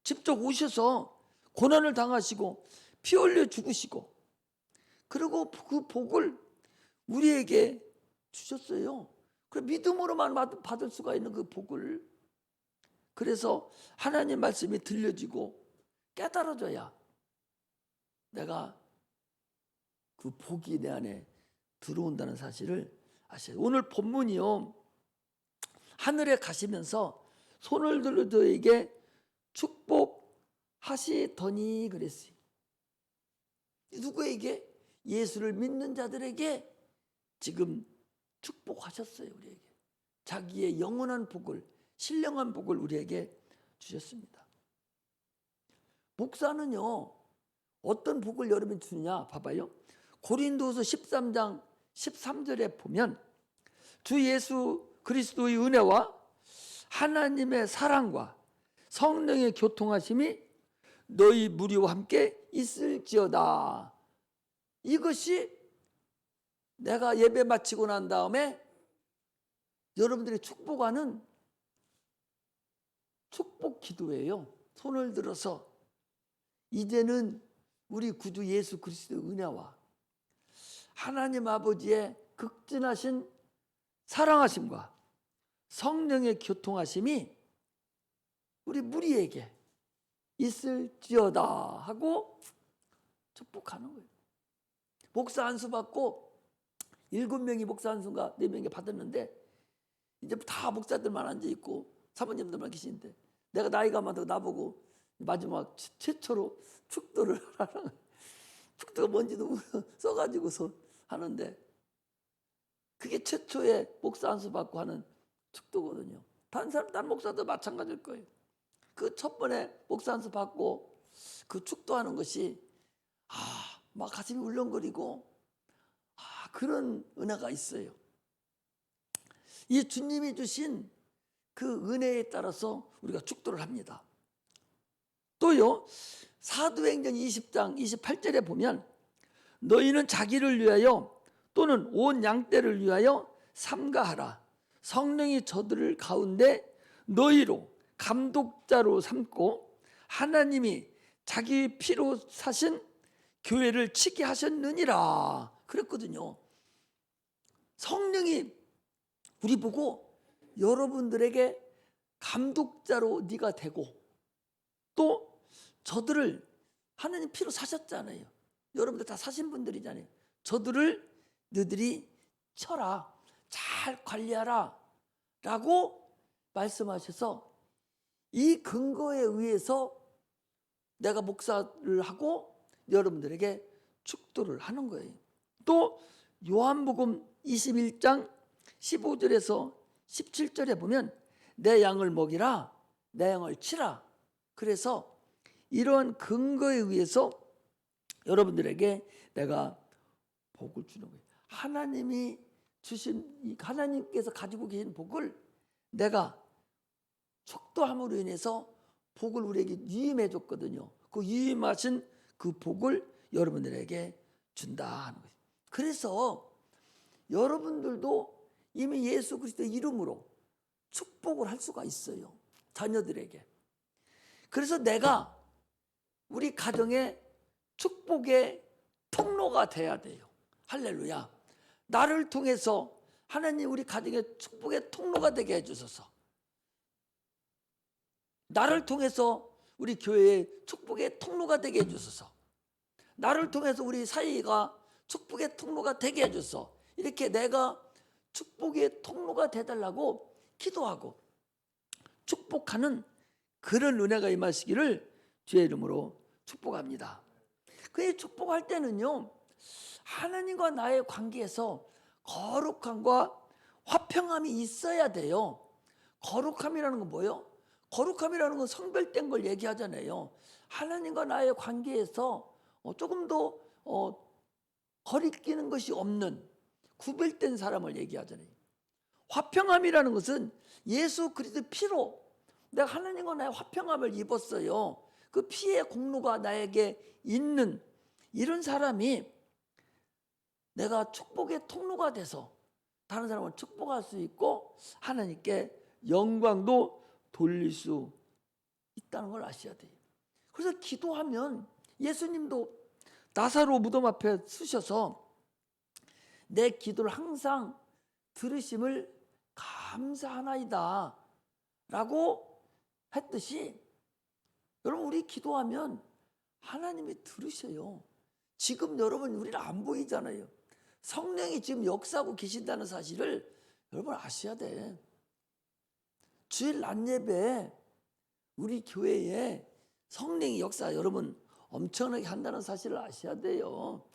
직접 오셔서 고난을 당하시고 피 흘려 죽으시고 그리고 그 복을 우리에게 주셨어요. 그 믿음으로만 받을 수가 있는 그 복을. 그래서 하나님 말씀이 들려지고 깨달아져야 내가 그 복이 내 안에 들어온다는 사실을 아셔요. 오늘 본문이요. 하늘에 가시면서 손을 들어 저에게 축복하시더니 그랬어요. 누구에게? 예수를 믿는 자들에게 지금 축복하셨어요. 우리에게 자기의 영원한 복을, 신령한 복을 우리에게 주셨습니다. 목사는요 어떤 복을 여러분 주느냐 봐봐요. 고린도후서 13장 13절에 보면 주 예수 그리스도의 은혜와 하나님의 사랑과 성령의 교통하심이 너희 무리와 함께 있을지어다. 이것이 내가 예배 마치고 난 다음에 여러분들이 축복하는 축복 기도예요. 손을 들어서 이제는 우리 구주 예수 그리스도의 은혜와 하나님 아버지의 극진하신 사랑하심과 성령의 교통하심이 우리 무리에게 있을지어다 하고 축복하는 거예요. 목사 안수 받고 7명이 목사 안수가 4명이 받았는데 이제 다 목사들만 앉아있고 사모님들만 계시는데 내가 나이가 많다고 나보고 마지막 최초로 축도를 하라는 거예요. 축도가 뭔지도 써가지고서 하는데 그게 최초의 목사 안수 받고 하는 축도거든요. 다른 목사도 마찬가지일 거예요. 그 첫 번에 목사 안수 받고 그 축도하는 것이 막 가슴이 울렁거리고 그런 은혜가 있어요. 이 주님이 주신 그 은혜에 따라서 우리가 축도를 합니다. 또요, 사도행전 20장 28절에 보면 너희는 자기를 위하여 또는 온 양떼를 위하여 삼가하라. 성령이 저들을 가운데 너희로 감독자로 삼고 하나님이 자기 피로 사신 교회를 치게 하셨느니라 그랬거든요. 성령이 우리 보고 여러분들에게 감독자로 네가 되고 또 저들을 하나님 피로 사셨잖아요. 여러분들 다 사신 분들이잖아요. 저들을 너희들이 쳐라, 잘 관리하라 라고 말씀하셔서 이 근거에 의해서 내가 목사를 하고 여러분들에게 축도를 하는 거예요. 또 요한복음 21장 15절에서 17절에 보면 내 양을 먹이라, 내 양을 치라. 그래서 이러한 근거에 의해서 여러분들에게 내가 복을 주는 거예요. 하나님이 주신, 하나님께서 가지고 계신 복을 내가 축도함으로 인해서 복을 우리에게 유임해 줬거든요. 그 유임하신 그 복을 여러분들에게 준다 하는 거예요. 그래서 여러분들도 이미 예수 그리스도의 이름으로 축복을 할 수가 있어요. 자녀들에게. 그래서 내가 우리 가정의 축복의 통로가 돼야 돼요. 할렐루야. 나를 통해서 하나님 우리 가정의 축복의 통로가 되게 해주소서. 나를 통해서 우리 교회의 축복의 통로가 되게 해주소서. 나를 통해서 우리 사이가 축복의 통로가 되게 해주소서. 이렇게 내가 축복의 통로가 되달라고 기도하고 축복하는 그런 은혜가 임하시기를 주의 이름으로 축복합니다. 그 축복할 때는요, 하나님과 나의 관계에서 거룩함과 화평함이 있어야 돼요. 거룩함이라는 건 뭐예요? 거룩함이라는 건 성별된 걸 얘기하잖아요. 하나님과 나의 관계에서 조금도 거리끼는 것이 없는 구별된 사람을 얘기하잖아요. 화평함이라는 것은 예수 그리스도 피로 내가 하나님과 나의 화평함을 입었어요. 그 피의 공로가 나에게 있는 이런 사람이 내가 축복의 통로가 돼서 다른 사람을 축복할 수 있고 하나님께 영광도 돌릴 수 있다는 걸 아셔야 돼요. 그래서 기도하면 예수님도 나사로 무덤 앞에 서셔서 내 기도를 항상 들으심을 감사하나이다 라고 했듯이 여러분 우리 기도하면 하나님이 들으셔요. 지금 여러분 우리는 안 보이잖아요. 성령이 지금 역사하고 계신다는 사실을 여러분 아셔야 돼. 주일 낮 예배에 우리 교회에 성령이 역사 여러분 엄청나게 한다는 사실을 아셔야 돼요.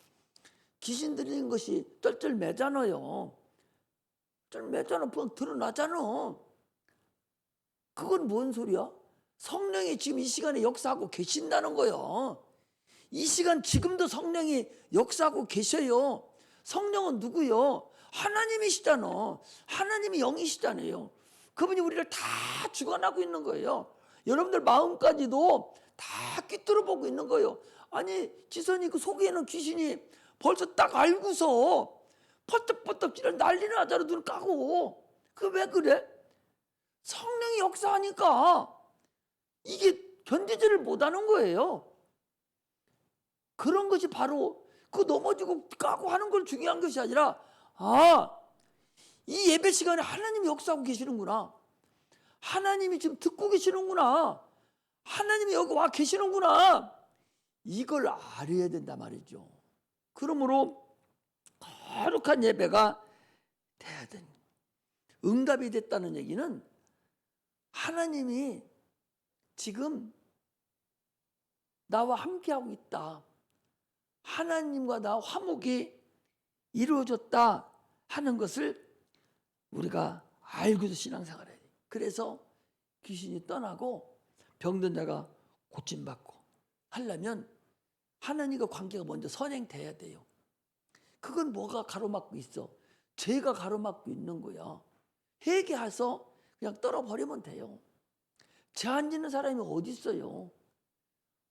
귀신 들리는 것이 쩔쩔매잖아요. 쩔매잖아. 그냥 드러나잖아. 그건 뭔 소리야? 성령이 지금 이 시간에 역사하고 계신다는 거예요. 이 시간 지금도 성령이 역사하고 계셔요. 성령은 누구요? 하나님이시잖아. 하나님이 영이시잖아요. 그분이 우리를 다 주관하고 있는 거예요. 여러분들 마음까지도 다 꿰뚫어 보고 있는 거예요. 아니 지선이 그 속에 있는 귀신이 벌써 딱 알고서 퍼뜩퍼뜩 찌른 난리를 하자로 눈 까고 그 왜 그래? 성령이 역사하니까 이게 견디지를 못하는 거예요. 그런 것이 바로 그 넘어지고 까고 하는 걸 중요한 것이 아니라 이 예배 시간에 하나님이 역사하고 계시는구나. 하나님이 지금 듣고 계시는구나. 하나님이 여기 와 계시는구나. 이걸 알아야 된단 말이죠. 그러므로 거룩한 예배가 돼야 된다. 응답이 됐다는 얘기는 하나님이 지금 나와 함께하고 있다. 하나님과 나 화목이 이루어졌다 하는 것을 우리가 알고도 신앙생활을 해야 돼. 그래서 귀신이 떠나고 병든 자가 고침받고 하려면 하나님과 관계가 먼저 선행돼야 돼요. 그건 뭐가 가로막고 있어? 죄가 가로막고 있는 거야. 회개해서 그냥 떨어버리면 돼요. 죄 안 짓는 사람이 어디 있어요?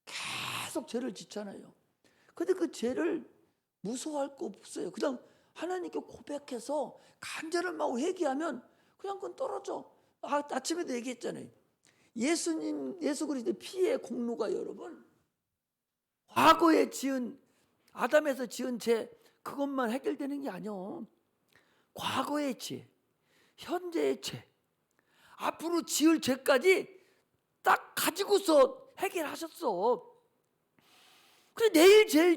계속 죄를 짓잖아요. 근데 그 죄를 무서워할 거 없어요. 그냥 하나님께 고백해서 간절을 하고 회개하면 그냥 그건 떨어져. 아침에도 얘기했잖아요. 예수 그리스도의 피의 공로가 여러분 과거에 지은 아담에서 지은 죄 그것만 해결되는 게 아니요. 과거의 죄, 현재의 죄, 앞으로 지을 죄까지 딱 가지고서 해결하셨어. 그래 내일 제일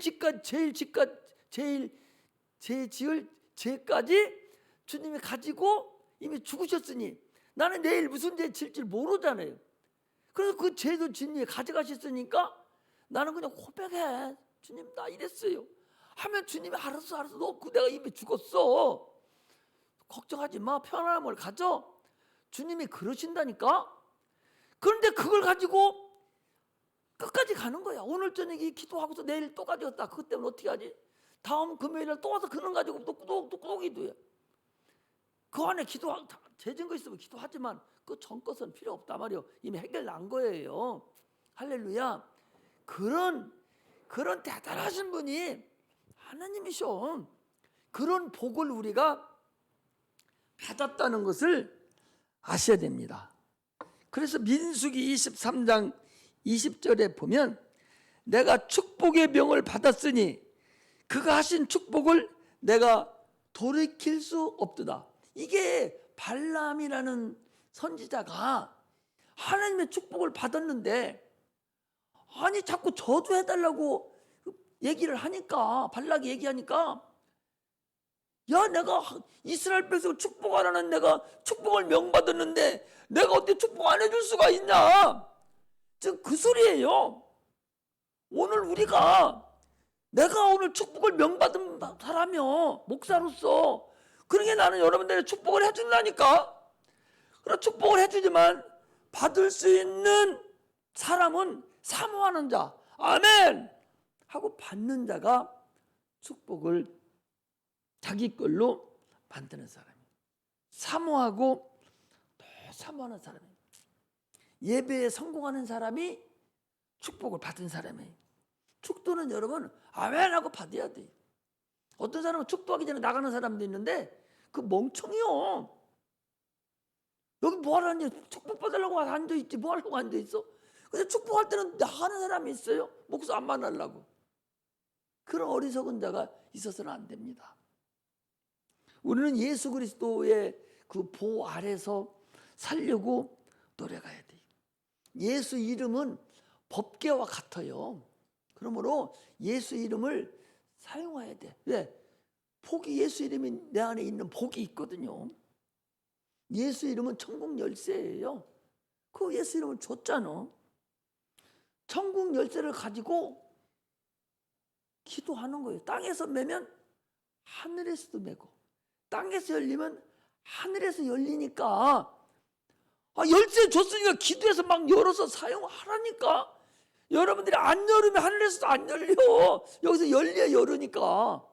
지을 죄까지 주님이 가지고 이미 죽으셨으니 나는 내일 무슨 죄 질지 모르잖아요. 그래서 그 죄도 주님이 가져가셨으니까 나는 그냥 고백해. 주님 나 이랬어요. 하면 주님이 알았어 너 내가 이미 죽었어. 걱정하지 마. 편안함을 가져. 주님이 그러신다니까. 그런데 그걸 가지고 끝까지 가는 거야. 오늘 저녁에 기도하고서 내일 또 가져갔다. 그것 때문에 어떻게 하지? 다음 금요일날 또 와서 그런 가지고 또 기도해. 그 안에 죄진 거 있으면 기도하지만 그 전 것은 필요 없단 말이요. 이미 해결 난 거예요. 할렐루야. 그런 대단하신 분이 하나님이셔. 그런 복을 우리가 받았다는 것을 아셔야 됩니다. 그래서 민수기 23장 20절에 보면 내가 축복의 명을 받았으니 그가 하신 축복을 내가 돌이킬 수 없도다. 이게 발람이라는 선지자가 하나님의 축복을 받았는데 아니 자꾸 저주해달라고 얘기를 하니까 발락이 얘기하니까 야 내가 이스라엘 백성을 축복하라는 내가 축복을 명받았는데 내가 어떻게 축복 안 해줄 수가 있냐. 지금 그 소리예요. 오늘 내가 오늘 축복을 명받은 사람이요. 목사로서. 그러니까 나는 여러분들의 축복을 해준다니까. 그럼 축복을 해주지만 받을 수 있는 사람은 사모하는 자. 아멘! 하고 받는 자가 축복을 자기 걸로 만드는 사람이에요. 사모하고 또 사모하는 사람이에요. 예배에 성공하는 사람이 축복을 받은 사람이에요. 축도는 여러분 아멘 하고 받아야 돼요. 어떤 사람은 축도하기 전에 나가는 사람도 있는데 그 멍청이요. 여기 뭐하러 앉아? 축복 받으려고 앉아있지 뭐 하려고 앉아있어? 근데 축복할 때는 나가는 사람이 있어요. 목사 안 만나려고. 그런 어리석은 자가 있어서는 안 됩니다. 우리는 예수 그리스도의 그 보호 아래서 살려고 노력해야 돼요. 예수 이름은 법궤와 같아요. 그러므로 예수 이름을 사용해야 돼. 왜? 복이 예수 이름이 내 안에 있는 복이 있거든요. 예수 이름은 천국 열쇠예요. 그 예수 이름을 줬잖아. 천국 열쇠를 가지고 기도하는 거예요. 땅에서 매면 하늘에서도 매고 땅에서 열리면 하늘에서 열리니까 열쇠 줬으니까 기도해서 막 열어서 사용하라니까. 여러분들이 안 열으면 하늘에서도 안 열려. 여기서 열려야 열으니까.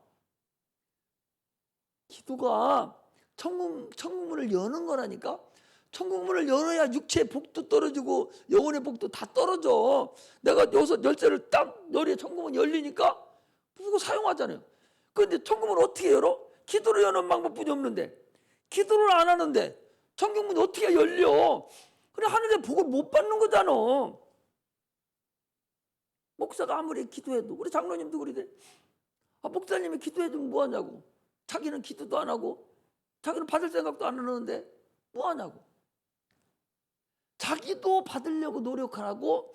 기도가 천국문을 여는 거라니까. 천국문을 열어야 육체의 복도 떨어지고 영혼의 복도 다 떨어져. 내가 여기서 열쇠를 딱 열어야 천국문 열리니까 그거 사용하잖아요. 그런데 천국문을 어떻게 열어? 기도로 여는 방법뿐이 없는데 기도를 안 하는데 천국문이 어떻게 열려? 그래 하늘의 복을 못 받는 거잖아. 목사가 아무리 기도해도, 우리 장로님도 그러대. 목사님이 기도해주면 뭐하냐고. 자기는 기도도 안 하고 자기는 받을 생각도 안 하는데 뭐하냐고. 자기도 받으려고 노력하고,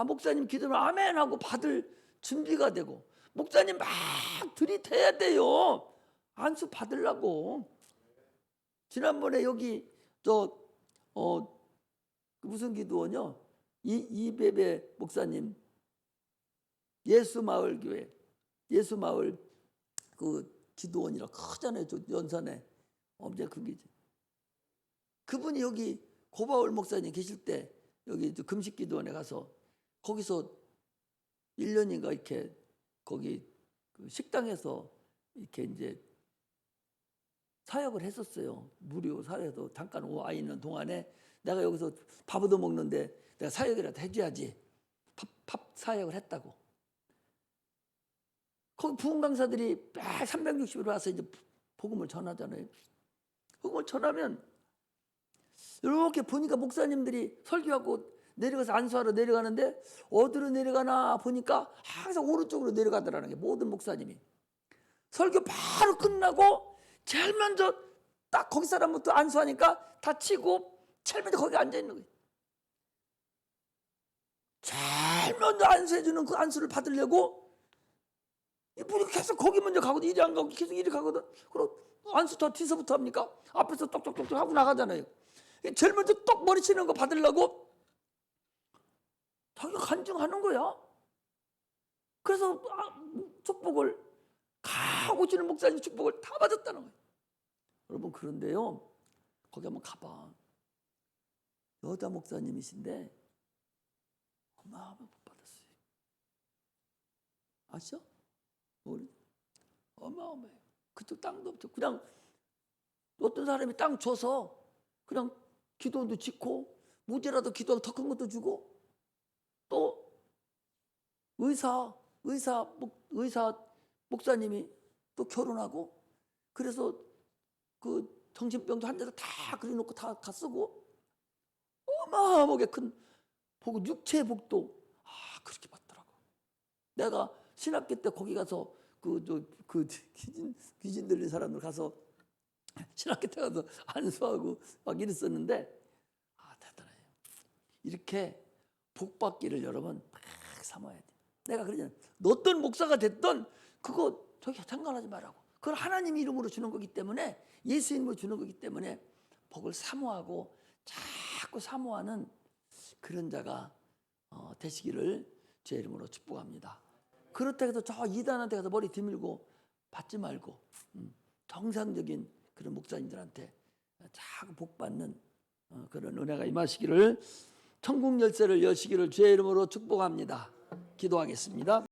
목사님 기도면 아멘 하고 받을 준비가 되고, 목사님 막 들이대야 돼요. 안수 받으려고. 지난번에 여기 무슨 기도원이요? 이베베 목사님 예수마을 교회, 예수마을 그 기도원이라 크잖아요. 저 연산에 엄청 큰 게지. 그분이 여기 고바울 목사님 계실 때 여기 금식 기도원에 가서 거기서 1년인가 이렇게 거기 그 식당에서 이렇게 이제 사역을 했었어요. 무료 사역도 잠깐 와 있는 동안에 내가 여기서 밥 얻어 먹는데 내가 사역이라도 해줘야지. 밥 사역을 했다고. 거기 부흥 강사들이 360일 와서 이제 복음을 전하잖아요. 복음을 전하면 이렇게 보니까 목사님들이 설교하고 내려가서 안수하러 내려가는데 어디로 내려가나 보니까 항상 오른쪽으로 내려가더라는 게, 모든 목사님이. 설교 바로 끝나고 제일 먼저 딱 거기 사람부터 안수하니까 다 치고 제일 먼저 거기 앉아 있는 거예요. 제일 먼저 안수해주는 그 안수를 받으려고 이분이 계속 거기 먼저 가거든. 이리 안 가고 계속 이리 가거든. 그럼 안수 더 뒤서부터 합니까? 앞에서 똑똑똑똑 하고 나가잖아요. 제일 먼저 똑 머리 치는 거 받으려고 자기가 간증하는 거야. 그래서 축복을 가고 지는 목사님 축복을 다 받았다는 거예요. 여러분, 그런데요, 거기 한번 가봐. 여자 목사님이신데 어마어마하게 못 받았어요. 아시죠? 어마어마해요. 그쪽 땅도 없죠. 그냥 어떤 사람이 땅 줘서 그냥 기도도 짓고 무죄라도 기도하고 더 큰 것도 주고, 또 의사 목사님이 또 결혼하고, 그래서 그 정신병도 한 대서 다 그려놓고 다 쓰고 어마어마하게 큰 복, 육체의 복도 그렇게 받더라고. 내가 신학교 때 거기 가서 귀신 들린 사람들 가서 신학교 때 가서 안수하고 막 이랬었는데, 대단해요. 이렇게 복 받기를 여러분 막 삼아야 돼. 내가 그러잖아. 어떤 목사가 됐든 그거 저기 상관하지 말라고. 그걸 하나님 이름으로 주는 거기 때문에, 예수 이름으로 주는 거기 때문에 복을 사모하고 자꾸 사모하는 그런 자가 되시기를 주의 이름으로 축복합니다. 그렇다고 해서 저 이단한테 가서 머리 뒤밀고 받지 말고, 정상적인 그런 목사님들한테 자꾸 복 받는 그런 은혜가 임하시기를, 천국 열쇠를 여시기를 주의 이름으로 축복합니다. 기도하겠습니다.